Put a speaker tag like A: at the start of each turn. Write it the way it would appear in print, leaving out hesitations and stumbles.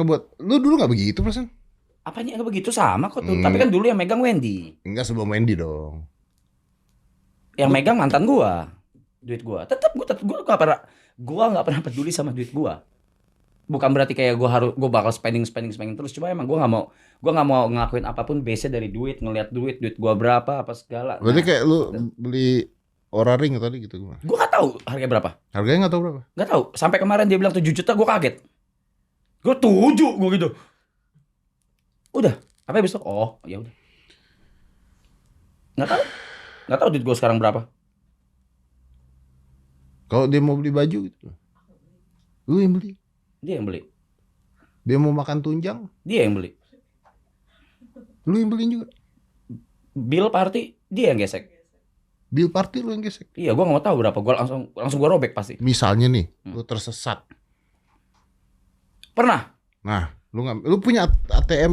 A: Ngebuat lu dulu nggak begitu perasaan?
B: Apanya nggak begitu sama kok tuh. Tapi kan dulu yang megang Wendy.
A: Enggak sebelum Wendy dong.
B: Yang
A: Lu
B: megang mantan gua. Duit gua. Tetap gua nggak pernah peduli sama duit gua. Bukan berarti kayak gua bakal spending terus. Cuma emang gua nggak mau ngelakuin apapun base dari duit, ngelihat duit gua berapa apa segala.
A: berarti
B: Nah,
A: kayak lu
B: gitu.
A: beli Oura Ring tadi gitu gimana?
B: Gua nggak tahu harganya berapa.
A: Harganya nggak tahu berapa.
B: Nggak tahu. Sampai kemarin dia bilang 7 juta, gua kaget. Gua 7, gua gitu. Udah. Apa besok? Oh, ya udah. Nggak tahu. Nggak tahu duit gua sekarang berapa.
A: Kalau dia mau beli baju gitu, lu yang beli.
B: Dia yang beli.
A: Dia mau makan tunjang,
B: Dia yang beli.
A: lu yang beliin juga.
B: Bill party dia yang gesek.
A: Bill party lu yang gesek.
B: Iya, gua nggak mau tahu berapa. Gua langsung gua robek pasti.
A: Misalnya nih, lu tersesat.
B: Pernah.
A: Nah, lu punya ATM